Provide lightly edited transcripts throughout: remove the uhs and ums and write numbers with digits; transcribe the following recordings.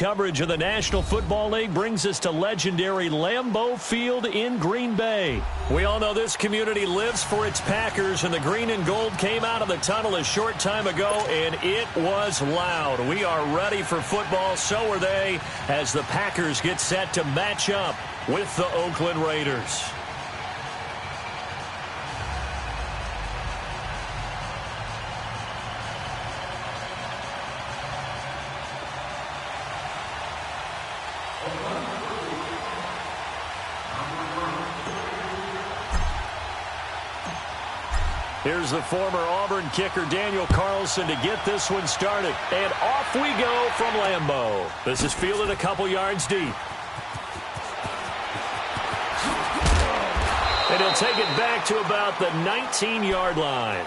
coverage of the National Football League brings us to legendary Lambeau Field in Green Bay. We all know this community lives for its Packers, and the green and gold came out of the tunnel a short time ago, and it was loud. We are ready for football, so are they, as the Packers get set to match up with the Oakland Raiders. Here's the former Auburn kicker, Daniel Carlson, to get this one started. And off we go from Lambeau. This is fielded a couple yards deep. And he'll take it back to about the 19-yard line.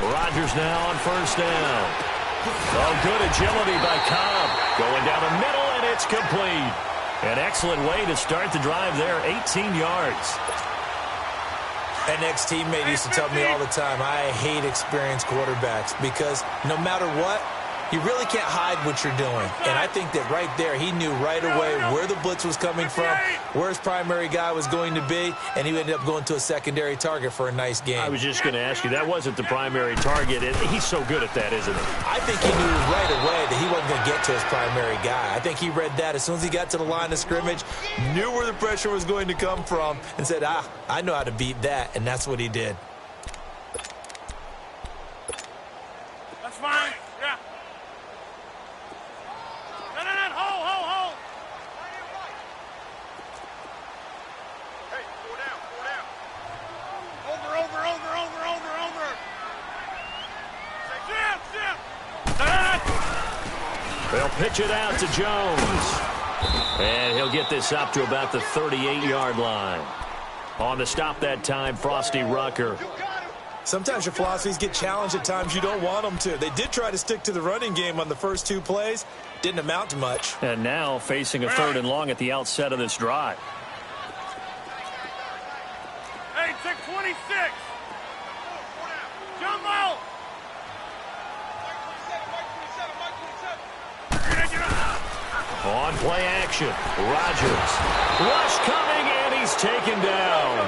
Rodgers now on first down. Oh, good agility by Cobb. Going down the middle, and it's complete. An excellent way to start the drive there, 18 yards. An ex-teammate used to tell me all the time, I hate experienced quarterbacks because no matter what, you really can't hide what you're doing. And I think that right there, he knew right away where the blitz was coming from, where his primary guy was going to be, and he ended up going to a secondary target for a nice game. I was just going to ask you, that wasn't the primary target. He's so good at that, isn't he? I think he knew right away that he wasn't going to get to his primary guy. I think he read that as soon as he got to the line of scrimmage, knew where the pressure was going to come from, and said, I know how to beat that, and that's what he did. That's fine. Yeah. Hold. Hey, go down. Over. Say, They'll pitch it out to Jones. And he'll get this up to about the 38-yard line. On the stop that time, Frosty Rucker. Sometimes your philosophies get challenged at times you don't want them to. They did try to stick to the running game on the first two plays. Didn't amount to much. And now facing a 3rd and long at the outset of this drive. Hey, take 26. Jumbo. On play action, Rodgers. Rush coming, and he's taken down.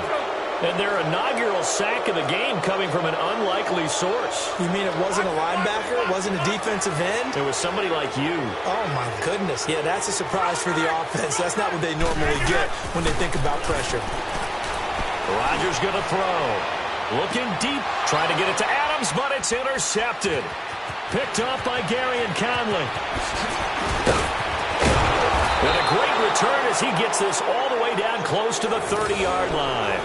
And their inaugural sack of the game coming from an unlikely source. You mean it wasn't a linebacker? It wasn't a defensive end? It was somebody like you. Oh, my goodness. Yeah, that's a surprise for the offense. That's not what they normally get when they think about pressure. Rodgers going to throw. Looking deep, trying to get it to Adams, but it's intercepted. Picked off by Gary and Conley. And a great return as he gets this all the way down close to the 30-yard line.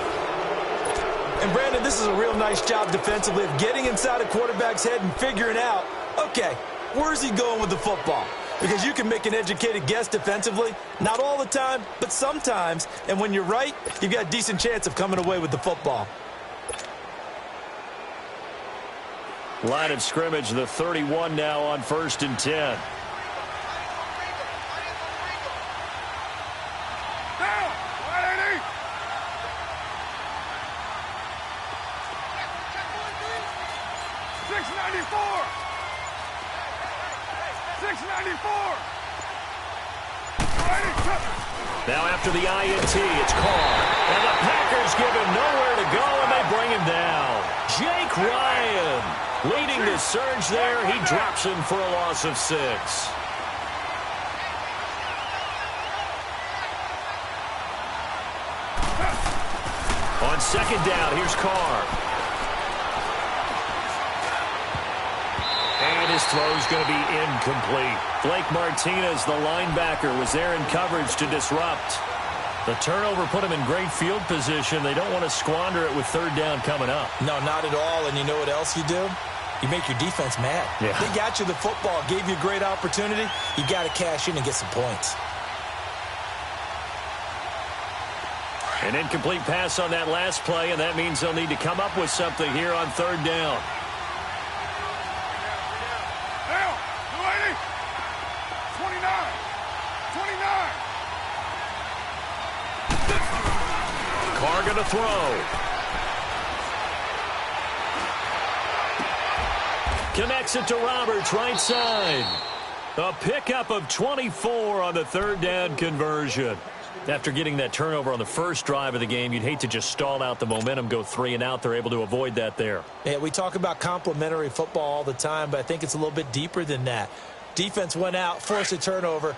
And, Brandon, this is a real nice job defensively of getting inside a quarterback's head and figuring out, okay, where's he going with the football? Because you can make an educated guess defensively, not all the time, but sometimes. And when you're right, you've got a decent chance of coming away with the football. Line of scrimmage, the 31 now on 1st and 10. Now after the INT, it's Carr. And the Packers give him nowhere to go, and they bring him down. Jake Ryan leading the surge there. He drops him for a loss of 6. On 2nd down, here's Carr. And his throw is going to be incomplete. Blake Martinez, the linebacker, was there in coverage to disrupt. The turnover put him in great field position. They don't want to squander it with third down coming up. No, not at all. And you know what else you do? You make your defense mad. Yeah. They got you the football, gave you a great opportunity. You got to cash in and get some points. An incomplete pass on that last play, and that means they'll need to come up with something here on third down. Now, 280. 29. 29. Carr going to throw. Connects it to Roberts, right side. A pickup of 24 on the third down conversion. After getting that turnover on the first drive of the game, you'd hate to just stall out the momentum, go 3 and out. They're able to avoid that there. Yeah, we talk about complementary football all the time, but I think it's a little bit deeper than that. Defense went out, forced a turnover,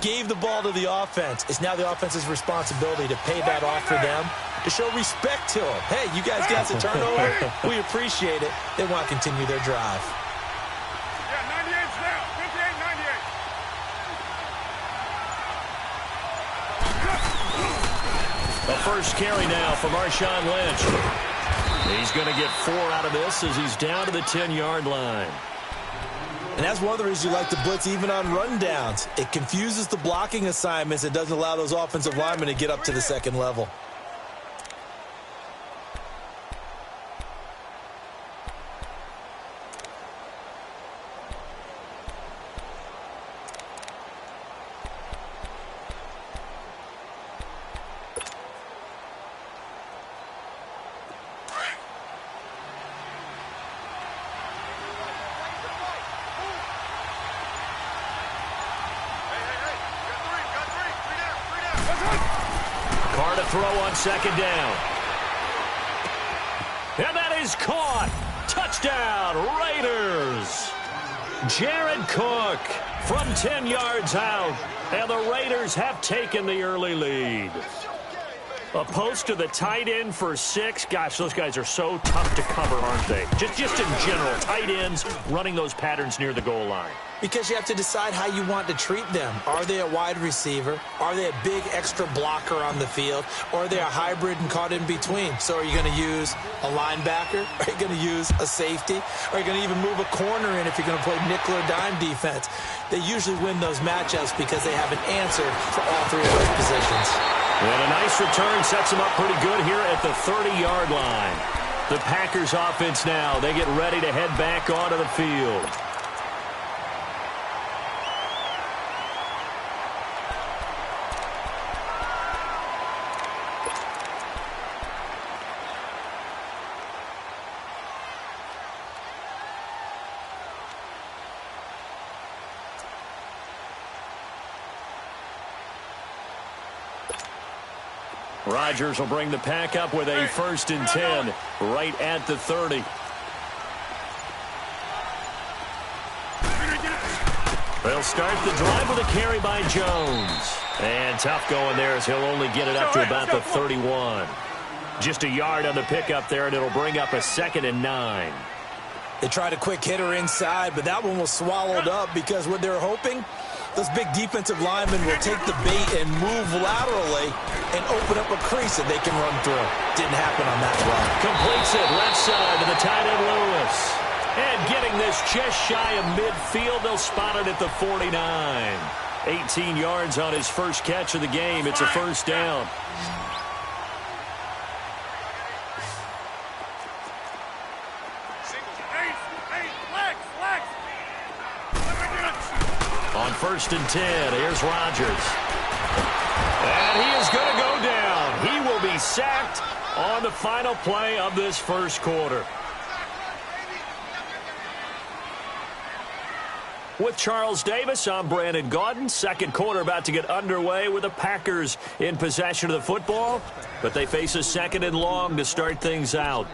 gave the ball to the offense. It's now the offense's responsibility to pay that off for them, to show respect to them. Hey, you guys got the turnover. We appreciate it. They want to continue their drive. Yeah, 98's now. 58, 98. The first carry now for Marshawn Lynch. He's going to get 4 out of this as he's down to the 10-yard line. And that's one of the reasons you like to blitz even on rundowns. It confuses the blocking assignments. It doesn't allow those offensive linemen to get up to the second level. Carr to throw on second down. And that is caught. Touchdown, Raiders. Jared Cook from 10 yards out. And the Raiders have taken the early lead. A post to the tight end for 6. Gosh, those guys are so tough to cover, aren't they? Just in general, tight ends running those patterns near the goal line. Because you have to decide how you want to treat them. Are they a wide receiver? Are they a big extra blocker on the field? Or are they a hybrid and caught in between? So are you going to use a linebacker? Are you going to use a safety? Are you going to even move a corner in if you're going to play nickel or dime defense? They usually win those matchups because they have an answer for all 3 of those positions. And a nice return sets them up pretty good here at the 30-yard line. The Packers offense now, they get ready to head back onto the field. Rodgers will bring the pack up with a 1st and 10 right at the 30. They'll start the drive with a carry by Jones. And tough going there as he'll only get it up to about the 31. Just a yard on the pickup there, and it'll bring up a 2nd and 9. They tried a quick hitter inside, but that one was swallowed up because what they're hoping, those big defensive linemen will take the bait and move laterally and open up a crease that they can run through. Didn't happen on that run. Completes it left side to the tight end Lewis. And getting this just shy of midfield, they'll spot it at the 49. 18 yards on his first catch of the game. It's a 1st down. On 1st and 10, here's Rodgers. And he is going to go down. He will be sacked on the final play of this first quarter. With Charles Davis, I'm Brandon Gaudin. Second quarter about to get underway with the Packers in possession of the football, but they face a 2nd and long to start things out.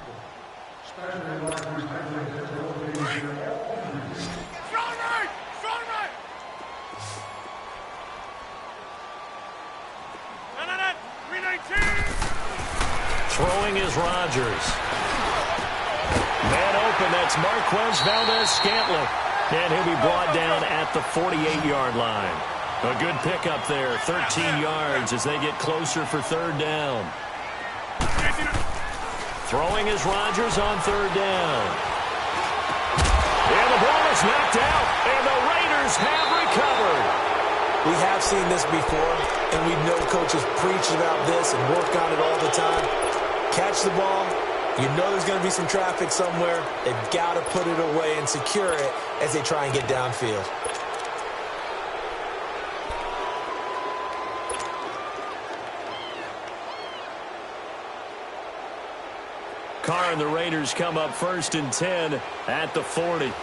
Throwing is Rodgers. Man open, that's Marquez Valdez-Scantling. And he'll be brought down at the 48-yard line. A good pickup there, 13 yards as they get closer for third down. Throwing is Rodgers on third down. And the ball is knocked out, and the Raiders have recovered. We have seen this before, and we know coaches preach about this and work on it all the time. Catch the ball. You know there's going to be some traffic somewhere. They've got to put it away and secure it as they try and get downfield. Carr and the Raiders come up 1st and 10 at the 40. 6-18.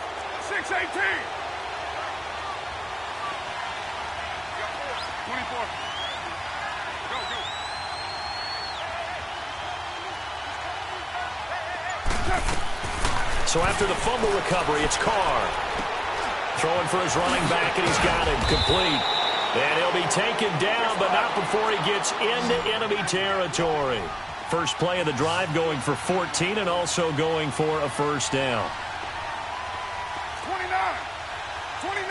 So after the fumble recovery, it's Carr. Throwing for his running back, and he's got him complete. And he'll be taken down, but not before he gets into enemy territory. First play of the drive going for 14 and also going for a first down. 29. 29.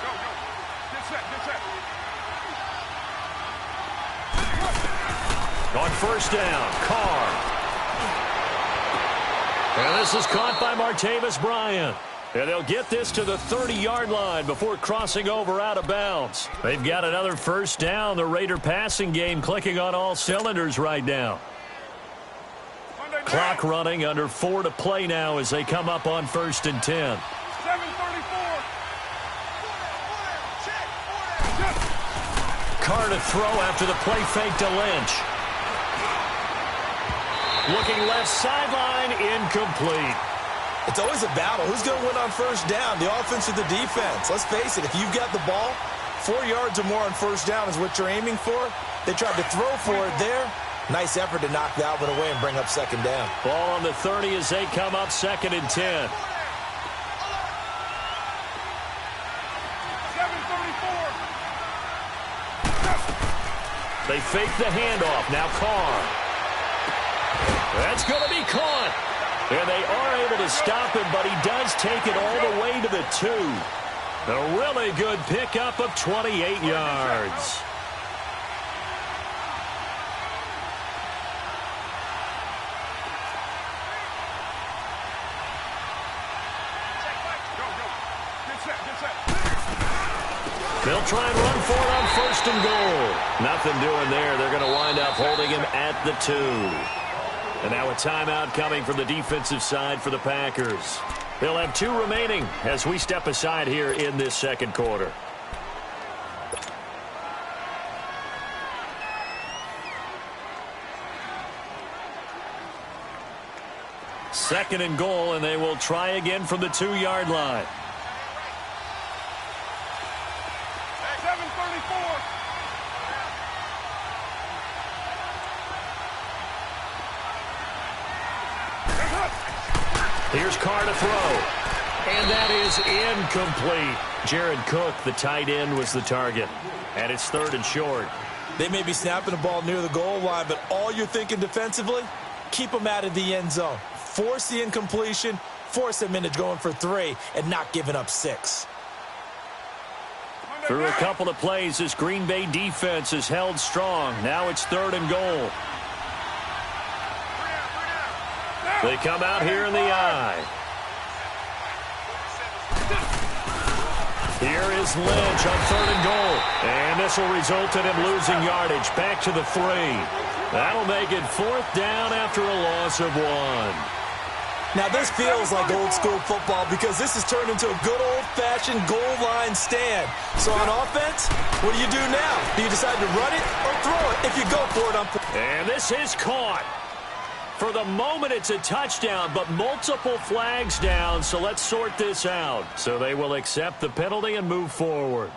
Go. Get set. On first down, Carr. And this is caught by Martavis Bryant. And they'll get this to the 30-yard line before crossing over out of bounds. They've got another first down. The Raider passing game clicking on all cylinders right now. Clock running, under 4 to play now as they come up on 1st and 10. 7:34. Carr to throw after the play fake to Lynch. Looking left sideline, incomplete. It's always a battle. Who's going to win on first down, the offense or the defense? Let's face it, if you've got the ball, 4 yards or more on first down is what you're aiming for. They tried to throw for it there. Nice effort to knock that one away and bring up second down. Ball on the 30 as they come up 2nd and 10. 7:34. They fake the handoff. Now Carr. That's going to be caught. And they are able to stop him, but he does take it all the way to the 2. A really good pickup of 28 yards. They'll try and run for it on 1st and goal. Nothing doing there. They're going to wind up holding him at the 2. And now a timeout coming from the defensive side for the Packers. They'll have 2 remaining as we step aside here in this second quarter. Second and goal, and they will try again from the 2-yard line. 7:34. Here's Carr to throw. And that is incomplete. Jared Cook, the tight end, was the target. And it's 3rd and short. They may be snapping the ball near the goal line, but all you're thinking defensively, keep them out of the end zone. Force the incompletion, force them into going for 3, and not giving up 6. Through a couple of plays, this Green Bay defense is held strong. Now it's 3rd and goal. They come out here in the eye. Here is Lynch on 3rd and goal. And this will result in him losing yardage. Back to the 3. That'll make it 4th down after a loss of 1. Now, this feels like old-school football because this has turned into a good old-fashioned goal line stand. So on offense, what do you do now? Do you decide to run it or throw it? If you go for it, and this is caught. For the moment, it's a touchdown, but multiple flags down, so let's sort this out. So they will accept the penalty and move forward.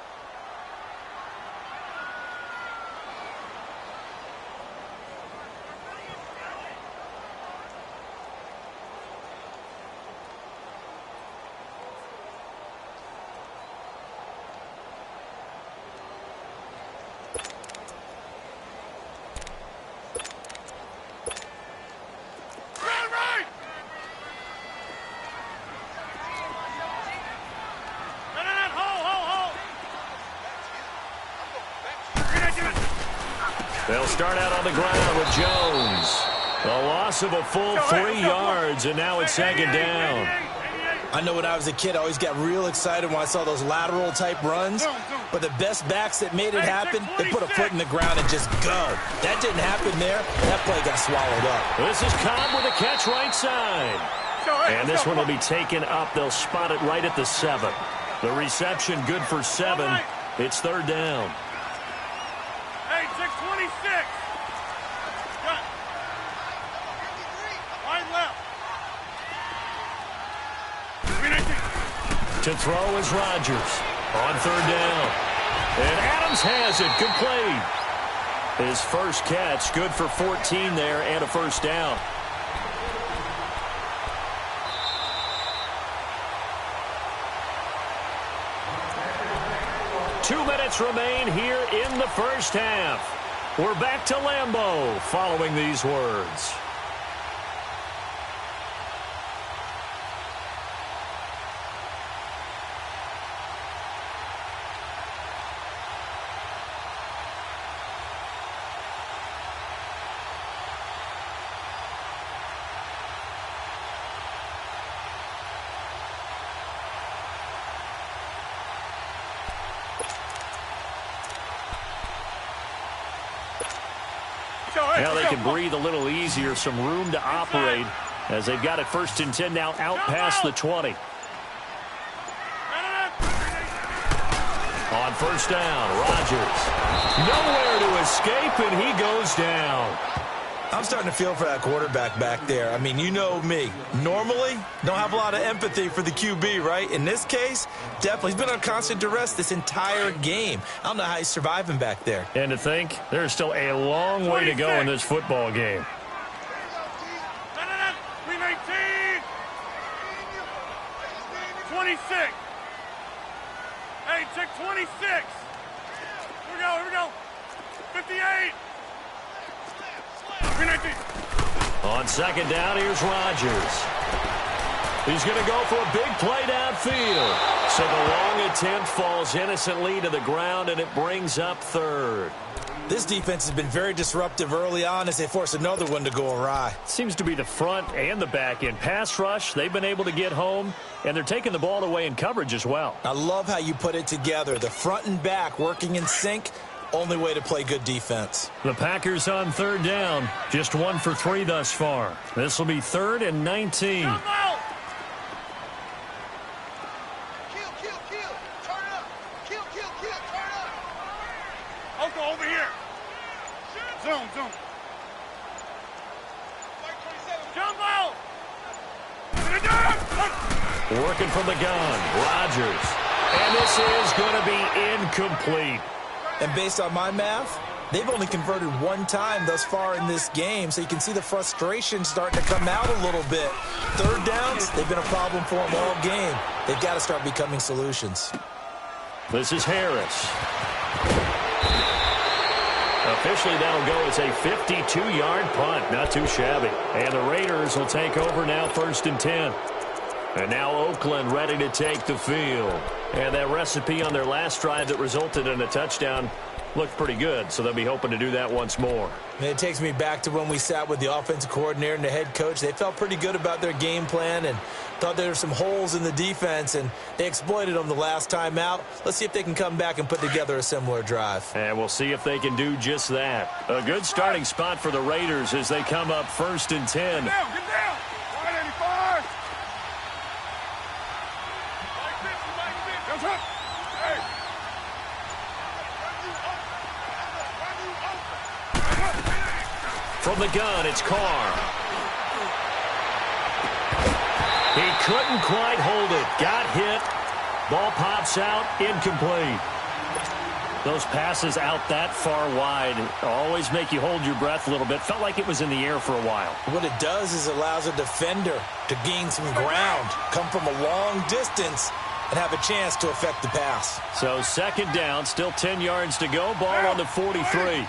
They'll start out on the ground with Jones. A loss of a full 3 yards, and now it's second down. I know when I was a kid, I always got real excited when I saw those lateral-type runs. But the best backs that made it happen, they put a foot in the ground and just go. That didn't happen there. That play got swallowed up. This is Cobb with a catch right side. And this one will be taken up. They'll spot it right at the 7. The reception good for 7. It's third down. Hey, 626. Line left. To throw is Rodgers on third down. And Adams has it complete. His first catch, good for 14 there and a first down. Two minutes remain here in the first half. We're back to Lambeau following these words. Now they can breathe a little easier, some room to operate as they've got it first and 10 now out past the 20. On first down, Rodgers. Nowhere to escape, and he goes down. I'm starting to feel for that quarterback back there. I mean, you know me. Normally, don't have a lot of empathy for the QB, right? In this case, definitely. He's been on constant duress this entire game. I don't know how he's surviving back there. And to think, there's still a long way to go in this football game. 319. 26. Hey, check 26. Here we go. 58. 319. On second down, here's Rodgers. He's going to go for a big play downfield. So the long attempt falls innocently to the ground, and it brings up third. This defense has been very disruptive early on as they force another one to go awry. Seems to be the front and the back end. Pass rush, they've been able to get home, and they're taking the ball away in coverage as well. I love how you put it together. The front and back working in sync. Only way to play good defense. The Packers on third down. Just 1 for 3 thus far. This will be 3rd and 19. Kill. Turn up. Kill. Turn up. I'll go over here. Zone. Jumbo. Working from the gun. Rodgers. And this is going to be incomplete. And based on my math, they've only converted 1 time thus far in this game, so you can see the frustration starting to come out a little bit. Third downs, they've been a problem for them all game. They've got to start becoming solutions. This is Harris. Officially, that'll go as a 52-yard punt. Not too shabby. And the Raiders will take over now 1st and 10. And now Oakland ready to take the field. And that recipe on their last drive that resulted in a touchdown looked pretty good, so they'll be hoping to do that once more. And it takes me back to when we sat with the offensive coordinator and the head coach. They felt pretty good about their game plan and thought there were some holes in the defense, and they exploited them the last time out. Let's see if they can come back and put together a similar drive. And we'll see if they can do just that. A good starting spot for the Raiders as they come up 1st and 10. Get down. 185. Hey. From the gun, it's Carr. He couldn't quite hold it. Got hit. Ball pops out. Incomplete. Those passes out that far wide always make you hold your breath a little bit. Felt like it was in the air for a while. What it does is it allows a defender to gain some ground, come from a long distance, and have a chance to affect the pass. So 2nd down, still 10 yards to go. Ball on the 43. 24.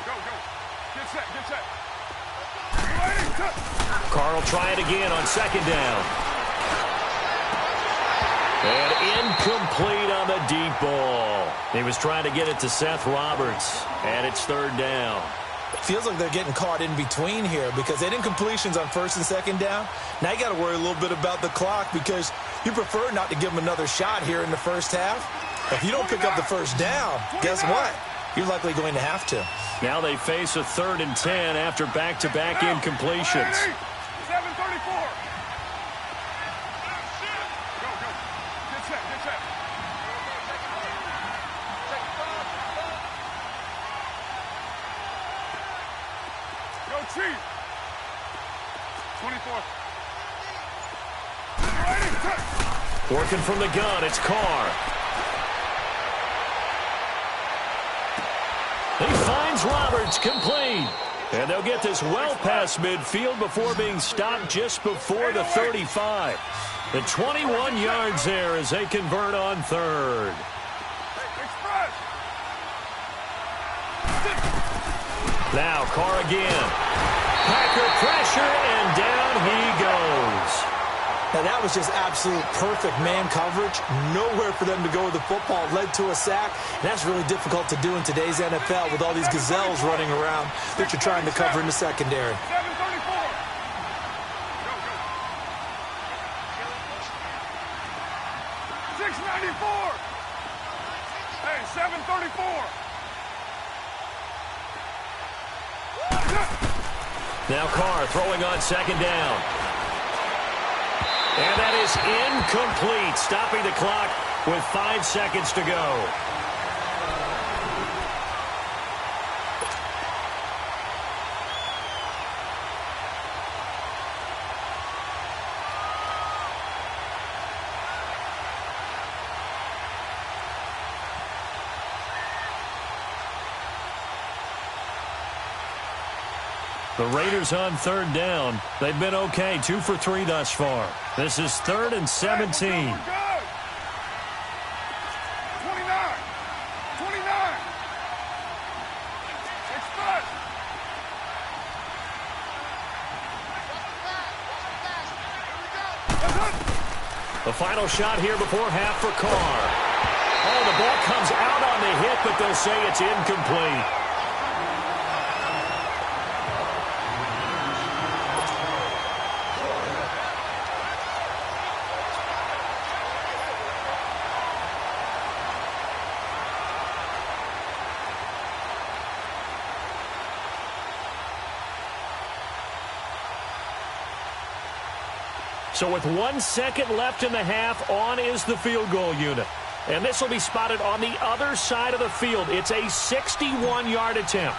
Go. Get set. You ready? Carr will try it again on second down. And incomplete on the deep ball. He was trying to get it to Seth Roberts, and it's third down. Feels like they're getting caught in between here because they didn't incompletions on first and second down. Now you got to worry a little bit about the clock because you prefer not to give them another shot here in the first half. If you don't pick up the first down, guess what? You're likely going to have to. Now they face a 3rd and 10 after back-to-back incompletions. 7:34. Go. Get set. Go, Chief. 24. Working from the gun, it's Carr. He finds Roberts, complete. And they'll get this well past midfield before being stopped just before the 35. The 21 yards there as they convert on third. Now Carr again. Packer pressure, and down he goes. Now, that was just absolute perfect man coverage. Nowhere for them to go with the football. Led to a sack. And that's really difficult to do in today's NFL with all these gazelles running around that you're trying to cover in the secondary. 7:34. Go. 6:94. Hey, 7:34. Now Carr throwing on second down. And that is incomplete, stopping the clock with 5 seconds to go. The Raiders on third down. They've been okay, 2 for 3 thus far. This is 3rd and 17. 29. 29. Express. The final shot here before half for Carr. Oh, the ball comes out on the hit, but they'll say it's incomplete. So with 1 second left in the half, on is the field goal unit. And this will be spotted on the other side of the field. It's a 61-yard attempt.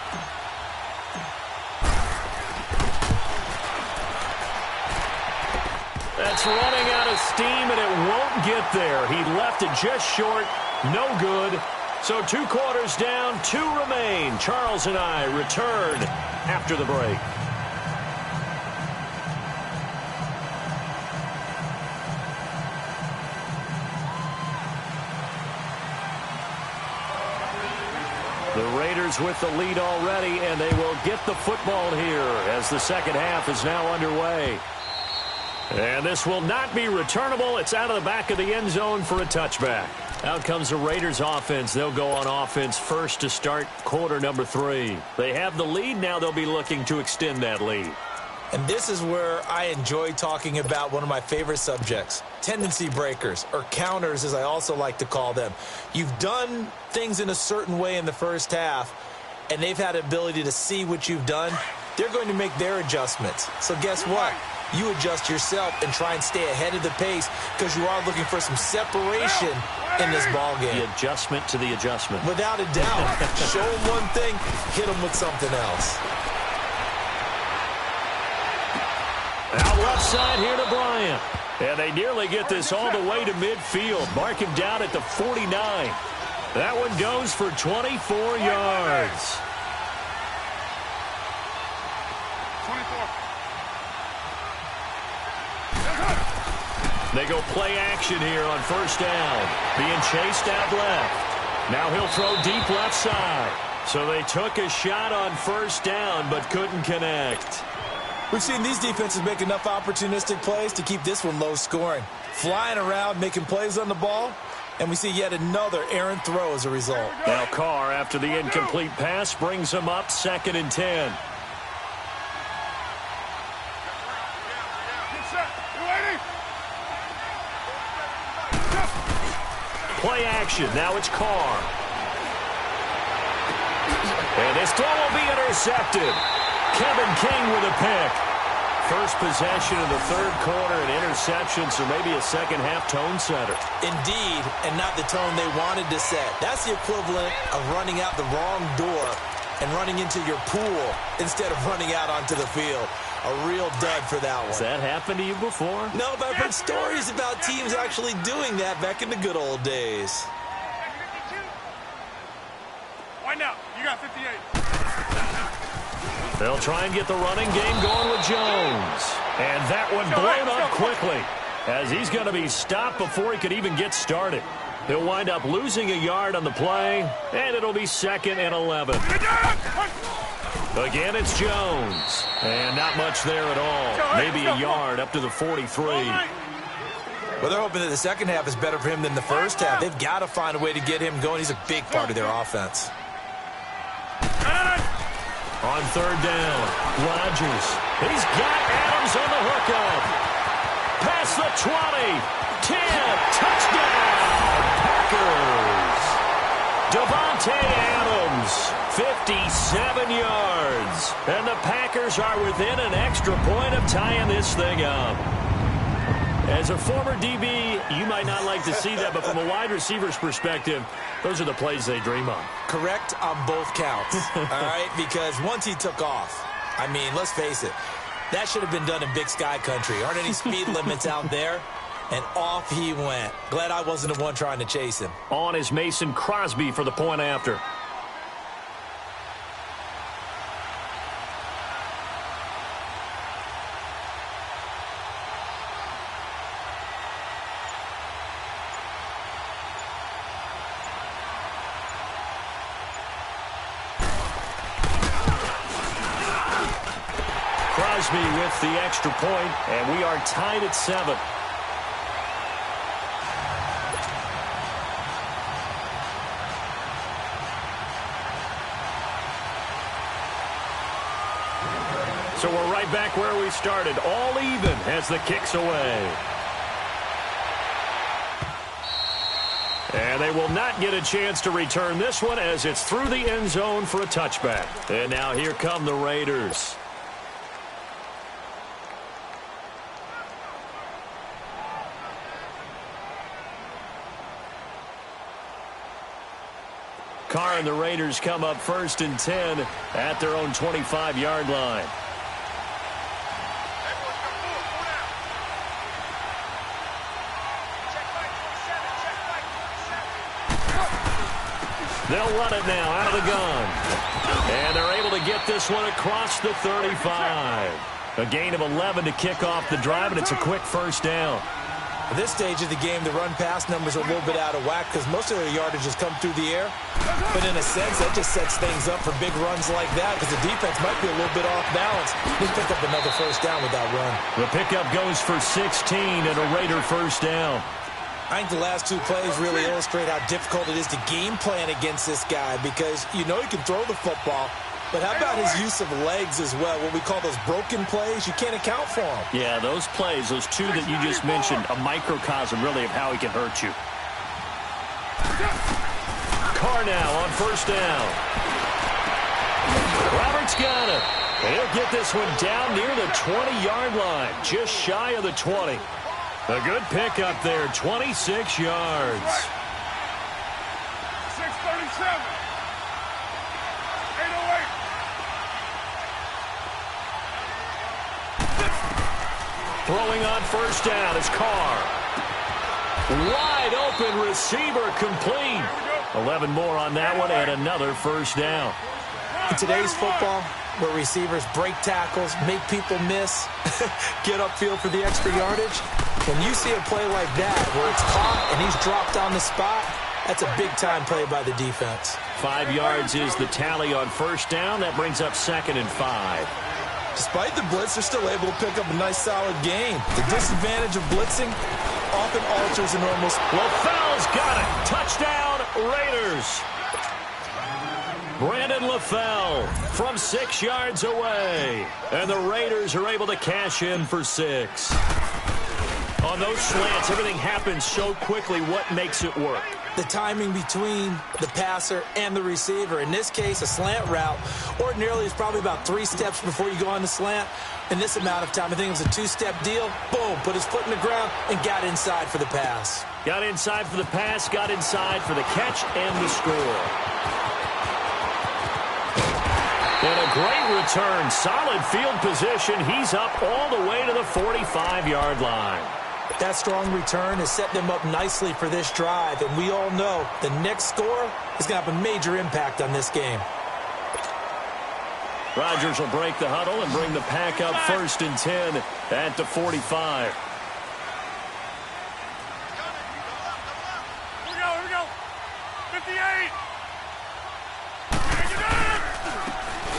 That's running out of steam, and it won't get there. He left it just short. No good. So 2 quarters down, 2 remain. Charles and I return after the break. The Raiders with the lead already, and they will get the football here as the second half is now underway. And this will not be returnable. It's out of the back of the end zone for a touchback. Out comes the Raiders offense. They'll go on offense first to start quarter number 3. They have the lead. Now they'll be looking to extend that lead. And this is where I enjoy talking about one of my favorite subjects, tendency breakers, or counters as I also like to call them. You've done things in a certain way in the first half, and they've had the ability to see what you've done. They're going to make their adjustments. So guess what? You adjust yourself and try and stay ahead of the pace because you are looking for some separation in this ball game. The adjustment to the adjustment. Without a doubt. Show them one thing, hit them with something else. Out left side here to Bryant. And they nearly get this all the way to midfield. Mark him down at the 49. That one goes for 24 yards. 24. They go play action here on first down. Being chased out left. Now he'll throw deep left side. So they took a shot on first down but couldn't connect. We've seen these defenses make enough opportunistic plays to keep this one low scoring. Flying around, making plays on the ball, and we see yet another errant throw as a result. Now Carr, after the incomplete pass, brings him up 2nd and 10. Play action. Now it's Carr. And this throw will be intercepted. Kevin King with a pick. First possession of the 3rd quarter and interception, so maybe a second-half tone setter. Indeed, and not the tone they wanted to set. That's the equivalent of running out the wrong door and running into your pool instead of running out onto the field. A real dud for that one. Has that happened to you before? No, but I've heard stories about teams actually doing that back in the good old days. Wind out. You got 58. They'll try and get the running game going with Jones. And that one blown up quickly as he's going to be stopped before he could even get started. He'll wind up losing a yard on the play, and it'll be 2nd and 11. Again, it's Jones. And not much there at all. Maybe a yard up to the 43. Well, they're hoping that the second half is better for him than the first half. They've got to find a way to get him going. He's a big part of their offense. On 3rd down, Rodgers. He's got Adams on the hookup. Past the 20. 10. Touchdown, Packers. Devontae Adams, 57 yards. And the Packers are within an extra point of tying this thing up. As a former DB, you might not like to see that, but from a wide receiver's perspective, those are the plays they dream of. Correct on both counts, all right? Because once he took off, I mean, let's face it, that should have been done in Big Sky country. Aren't any speed limits out there? And off he went. Glad I wasn't the one trying to chase him. On is Mason Crosby for the point after. Crosby with the extra point, and we are tied at 7. So we're right back where we started, all even as the kick's away. And they will not get a chance to return this one as it's through the end zone for a touchback. And now here come the Raiders. Carr and the Raiders come up 1st and 10 at their own 25-yard line. They'll run it now out of the gun. And they're able to get this one across the 35. A gain of 11 to kick off the drive, and it's a quick 1st down. At this stage of the game, the run-pass numbers are a little bit out of whack because most of their yardage has come through the air. But in a sense, that just sets things up for big runs like that because the defense might be a little bit off balance. They pick up another 1st down with that run. The pickup goes for 16 and a Raider 1st down. I think the last 2 plays really illustrate how difficult it is to game plan against this guy because you know he can throw the football, but how about his use of legs as well? What we call those broken plays, you can't account for them. Yeah, those plays, those 2 that you just mentioned, a microcosm really of how he can hurt you. Carr now on 1st down. Roberts got it. He'll get this one down near the 20-yard line, just shy of the 20. A good pickup there, 26 yards. 6:37. 8:08. Throwing on 1st down is Carr. Wide open receiver complete. 11 more on that one and another 1st down. In today's football, where receivers break tackles, make people miss, get upfield for the extra yardage, when you see a play like that where it's caught and he's dropped on the spot, that's a big-time play by the defense. 5 yards is the tally on 1st down. That brings up 2nd and 5. Despite the blitz, they're still able to pick up a nice, solid gain. The disadvantage of blitzing often alters the normal. LaFell's got it. Touchdown, Raiders. Brandon LaFell from 6 yards away. And the Raiders are able to cash in for 6. On those slants, everything happens so quickly. What makes it work? The timing between the passer and the receiver. In this case, a slant route ordinarily is probably about 3 steps before you go on the slant. In this amount of time, I think it was a 2-step deal. Boom, put his foot in the ground and got inside for the pass. Got inside for the pass, got inside for the catch and the score. And a great return. Solid field position. He's up all the way to the 45-yard line. That strong return has set them up nicely for this drive, and we all know the next score is going to have a major impact on this game. Rodgers will break the huddle and bring the pack up 1st and 10 at the 45. Here we go. 58.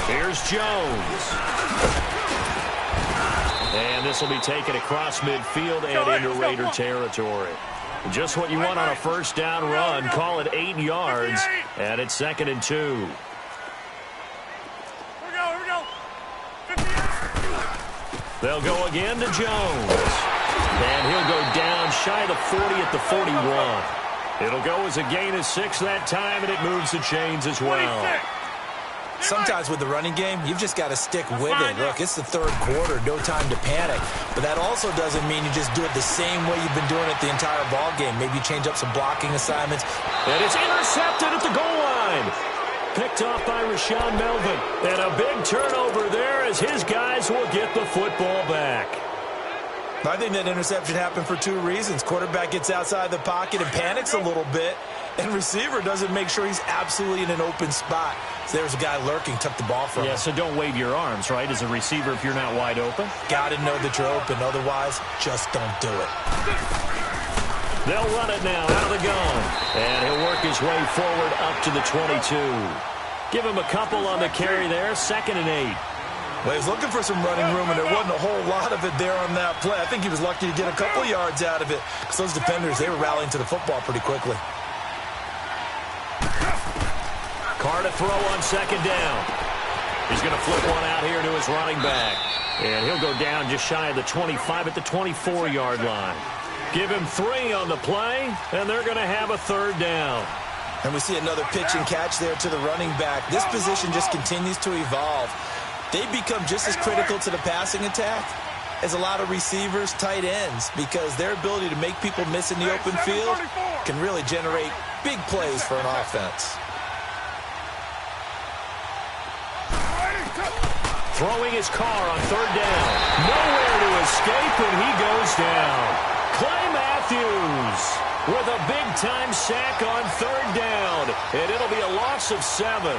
Here's Jones. And this will be taken across midfield and into Raider territory. Just what you want on a 1st down run. Call it 8 yards, and it's 2nd and 2. Here we go. 58. They'll go again to Jones. And he'll go down shy of the 40 at the 41. It'll go as a gain of 6 that time, and it moves the chains as well. 26. Sometimes with the running game, you've just got to stick with it. Look, it's the 3rd quarter, no time to panic. But that also doesn't mean you just do it the same way you've been doing it the entire ball game. Maybe change up some blocking assignments. And it's intercepted at the goal line. Picked off by Rashawn Melvin. And a big turnover there as his guys will get the football back. I think that interception happened for 2 reasons. Quarterback gets outside the pocket and panics a little bit, and receiver doesn't make sure he's absolutely in an open spot. So there's a guy lurking, took the ball from him. Yeah, so don't wave your arms, right, as a receiver if you're not wide open. Got to know that you're open. Otherwise, just don't do it. They'll run it now out of the gun. And he'll work his way forward up to the 22. Give him a couple on the carry there, 2nd and 8. Well, he was looking for some running room, and there wasn't a whole lot of it there on that play. I think he was lucky to get a couple yards out of it because those defenders, they were rallying to the football pretty quickly. Carr to throw on 2nd down. He's going to flip one out here to his running back. And he'll go down just shy of the 25 at the 24-yard line. Give him 3 on the play, and they're going to have a 3rd down. And we see another pitch and catch there to the running back. This position just continues to evolve. They become just as critical to the passing attack as a lot of receivers, tight ends, because their ability to make people miss in the open field can really generate big plays for an offense. Throwing his Carr on 3rd down. Nowhere to escape, and he goes down. Clay Matthews with a big-time sack on 3rd down, and it'll be a loss of 7.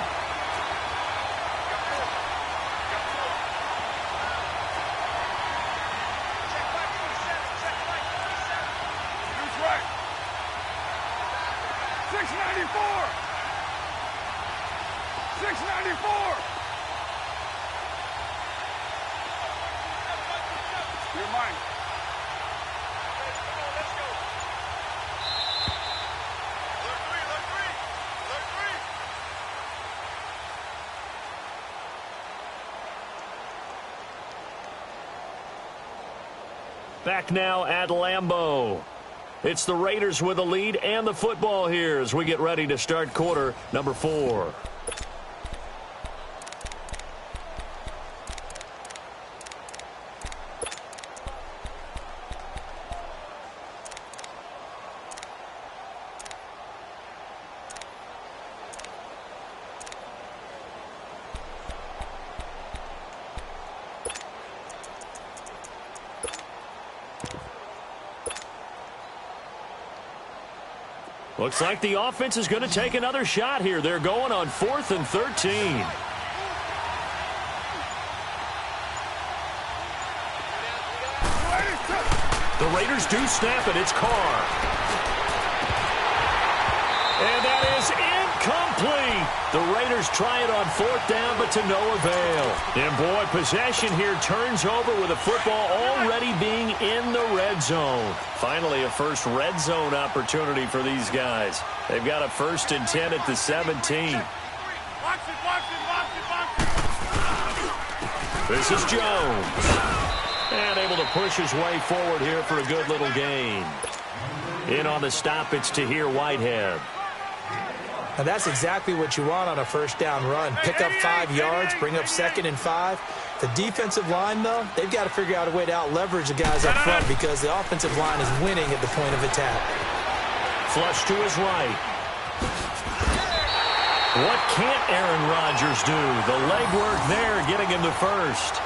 Who's right? 694. 694. You're mine. Let's go. Alert 3. Back now at Lambeau. It's the Raiders with the lead and the football here as we get ready to start quarter number 4. Looks like the offense is going to take another shot here. They're going on 4th and 13. The Raiders do snap it. It's Carr. And that is Complete. The Raiders try it on 4th down, but to no avail. And boy, possession here turns over with the football already being in the red zone. Finally, a first red zone opportunity for these guys. They've got a 1st and 10 at the 17. This is Jones. And able to push his way forward here for a good little gain. In on the stop, it's Tahir Whitehead. Now that's exactly what you want on a 1st down run. Pick up 5 yards, bring up 2nd and 5. The defensive line, though, they've got to figure out a way to out-leverage the guys up front because the offensive line is winning at the point of attack. Flush to his right. What can't Aaron Rodgers do? The legwork there, getting him to 1st.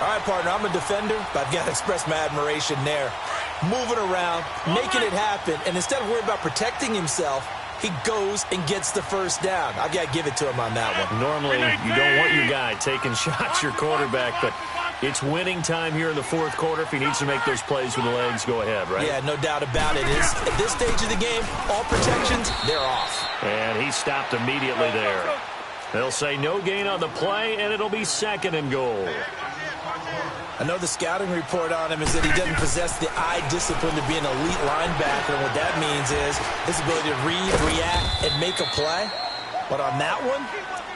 All right, partner, I'm a defender, but I've got to express my admiration there. Moving around, making it happen, and instead of worrying about protecting himself, he goes and gets the 1st down. I've got to give it to him on that one. Normally, you don't want your guy taking shots, your quarterback, but it's winning time here in the 4th quarter. If he needs to make those plays with the legs, go ahead, right? Yeah, no doubt about it. At this stage of the game, all protections, they're off. And he stopped immediately there. They'll say no gain on the play, and it'll be 2nd and goal. I know the scouting report on him is that he doesn't possess the eye discipline to be an elite linebacker, and what that means is his ability to read, react, and make a play. But on that one,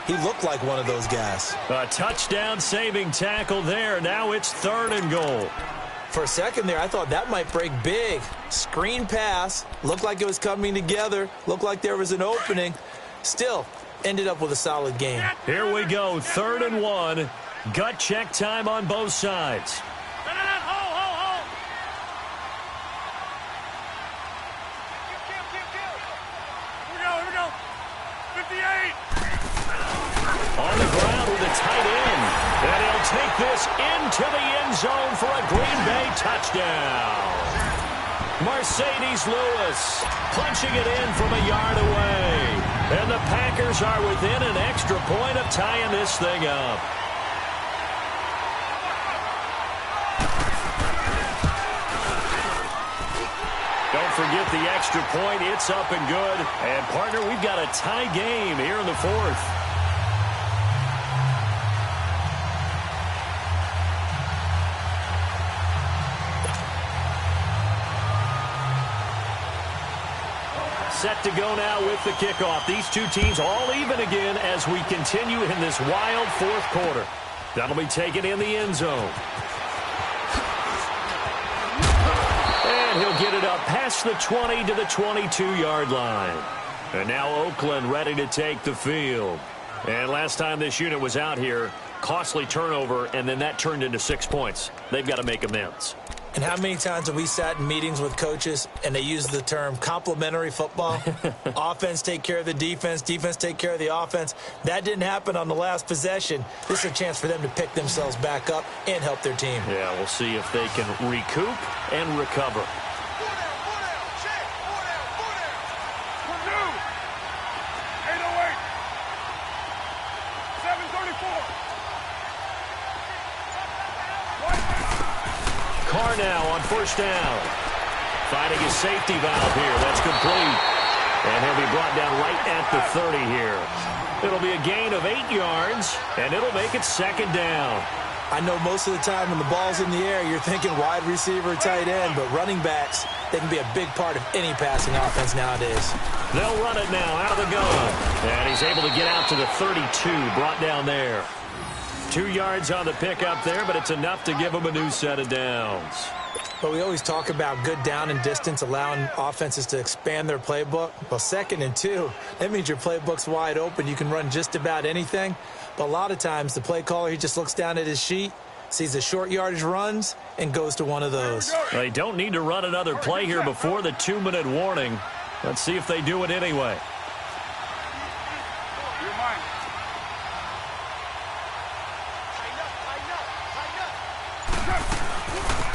he looked like one of those guys. A touchdown-saving tackle there. Now it's 3rd and goal. For a second there, I thought that might break big. Screen pass, looked like it was coming together, looked like there was an opening. Still, ended up with a solid game. Here we go, 3rd and 1. Gut check time on both sides. Here we go. 58. On the ground with a tight end. And he'll take this into the end zone for a Green Bay touchdown. Mercedes Lewis punching it in from a yard away. And the Packers are within an extra point of tying this thing up. Don't forget the extra point. It's up and good. And, partner, we've got a tie game here in the 4th. Set to go now with the kickoff. These two teams all even again as we continue in this wild 4th quarter. That'll be taken in the end zone. And he'll get it up past the 20 to the 22-yard line. And now Oakland ready to take the field. And last time this unit was out here, costly turnover, and then that turned into 6 points. They've got to make amends. And how many times have we sat in meetings with coaches and they use the term complementary football? Offense take care of the defense, defense take care of the offense. That didn't happen on the last possession. This is a chance for them to pick themselves back up and help their team. Yeah, we'll see if they can recoup and recover. Carr now on 1st down. Finding his safety valve here. That's complete. And he'll be brought down right at the 30 here. It'll be a gain of 8 yards, and it'll make it 2nd down. I know most of the time when the ball's in the air, you're thinking wide receiver, tight end, but running backs, they can be a big part of any passing offense nowadays. They'll run it now out of the gun. And he's able to get out to the 32, brought down there. 2 yards on the pickup there, but it's enough to give him a new set of downs. But we always talk about good down and distance, allowing offenses to expand their playbook. Well, 2nd and 2, that means your playbook's wide open. You can run just about anything. But a lot of times, the play caller, he just looks down at his sheet, sees the short yardage runs, and goes to one of those. They don't need to run another play here before the 2-minute warning. Let's see if they do it anyway.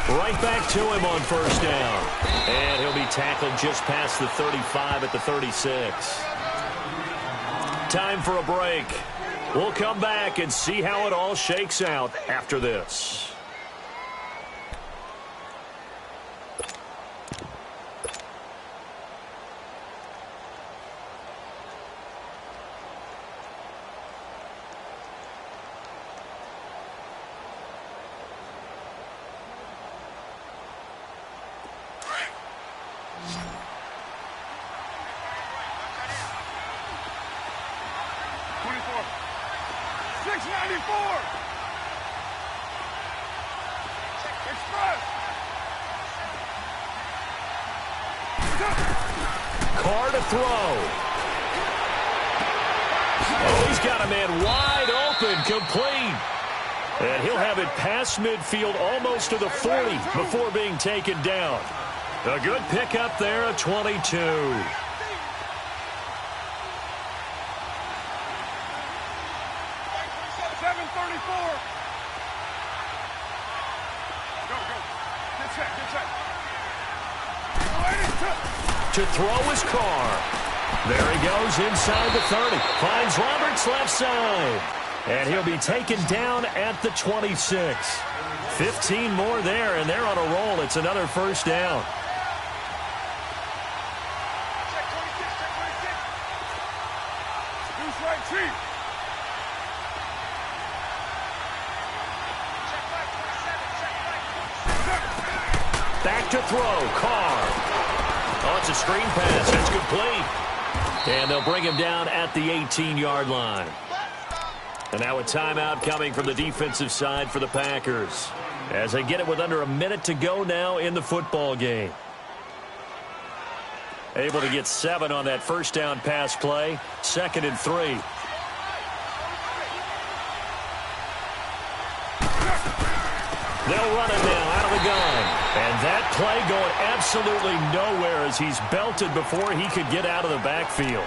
Right back to him on 1st down. And he'll be tackled just past the 35 at the 36. Time for a break. We'll come back and see how it all shakes out after this. 694. Express. Carr to throw. Oh, he's got a man wide open, complete. And he'll have it past midfield almost to the 40 before being taken down. A good pickup there, a 22. 734. Go. Get set. To throw his Carr. There he goes inside the 30. Finds Roberts left side. And he'll be taken down at the 26. 15 more there, and they're on a roll. It's another first down. Deuce right, Chief. Back to throw. Carr. Oh, it's a screen pass. That's complete. And they'll bring him down at the 18-yard line. And now a timeout coming from the defensive side for the Packers, as they get it with under a minute to go now in the football game. Able to get 7 on that first down pass play. 2nd and 3. They'll run it now out of the gun. And that play going absolutely nowhere as he's belted before he could get out of the backfield.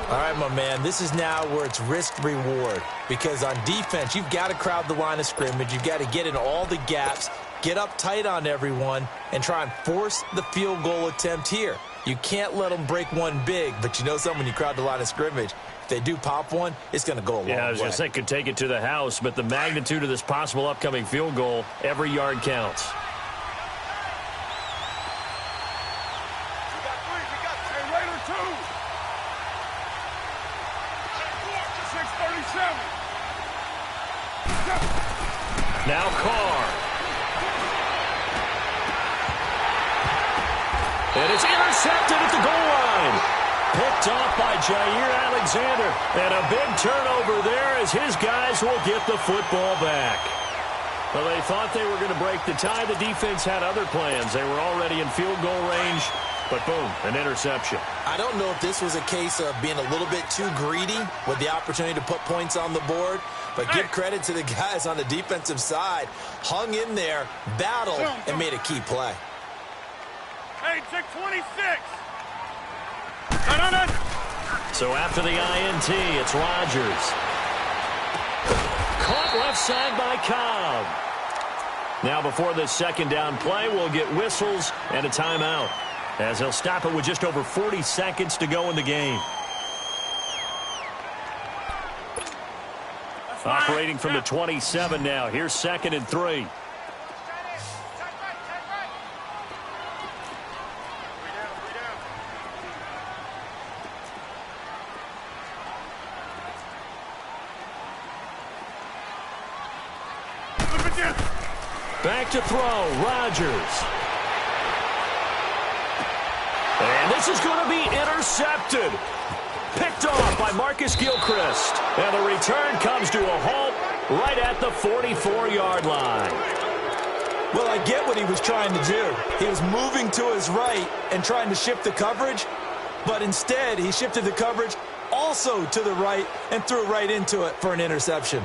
All right, my man, this is now where it's risk-reward. Because on defense, you've got to crowd the line of scrimmage. You've got to get in all the gaps, get up tight on everyone, and try and force the field goal attempt here. You can't let them break one big, but you know something, when you crowd the line of scrimmage, if they do pop one, it's going to go a long way. Yeah, I was going to say could take it to the house, but the magnitude of this possible upcoming field goal, every yard counts. Now Carr. And it's intercepted at the goal line. Picked off by Jair Alexander. And a big turnover there as his guys will get the football back. Well, they thought they were going to break the tie. The defense had other plans. They were already in field goal range. But boom, an interception. I don't know if this was a case of being a little bit too greedy with the opportunity to put points on the board, but give credit to the guys on the defensive side. Hung in there, battled, and made a key play. Hey, check 26. So after the INT, it's Rodgers. Caught left side by Cobb. Now before this second down play, we'll get whistles and a timeout, as he'll stop it with just over 40 seconds to go in the game. Operating from the 27 now. Here's 2nd and 3. Back to throw, Rodgers. And this is going to be intercepted. Picked off by Marcus Gilchrist. And the return comes to a halt right at the 44-yard line. Well, I get what he was trying to do. He was moving to his right and trying to shift the coverage, but instead he shifted the coverage also to the right and threw right into it for an interception.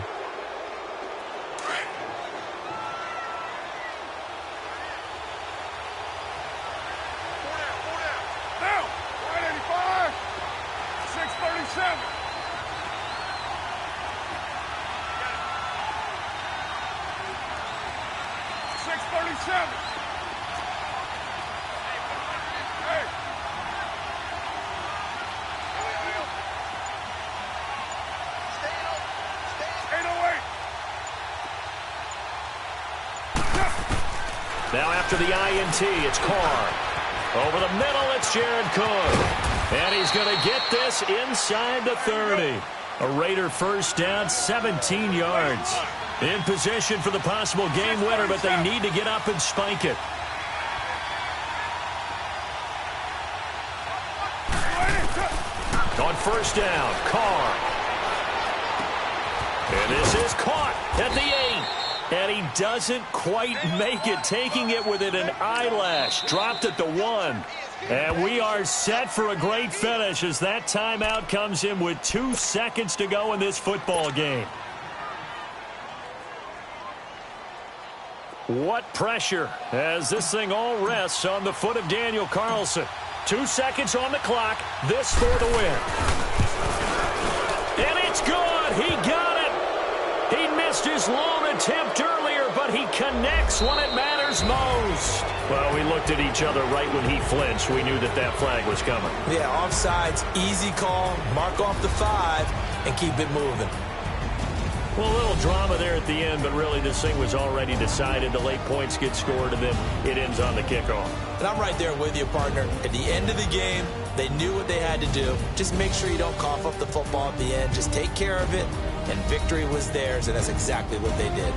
Now after the INT, it's Carr. Over the middle, it's Jared Cook. And he's going to get this inside the 30. A Raider first down, 17 yards. In position for the possible game winner, but they need to get up and spike it. On first down, Carr. At the 8. And he doesn't quite make it, taking it within an eyelash. Dropped at the 1. And we are set for a great finish as that timeout comes in with 2 seconds to go in this football game. What pressure as this thing all rests on the foot of Daniel Carlson. 2 seconds on the clock. This for the win. And it's good. He got it. He missed his lone attempt earlier, but he connects when it matters most. Well, we looked at each other right when he flinched. We knew that that flag was coming. Yeah, offsides, easy call. Mark off the 5 and keep it moving. Well, a little drama there at the end, but really this thing was already decided. The late points get scored, and then it ends on the kickoff. And I'm right there with you, partner. At the end of the game, they knew what they had to do. Just make sure you don't cough up the football at the end. Just take care of it, and victory was theirs, and that's exactly what they did.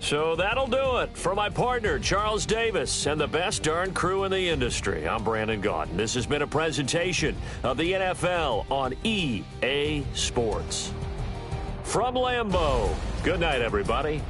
So that'll do it for my partner, Charles Davis, and the best darn crew in the industry. I'm Brandon Gaudin. This has been a presentation of the NFL on EA Sports. From Lambeau, good night, everybody.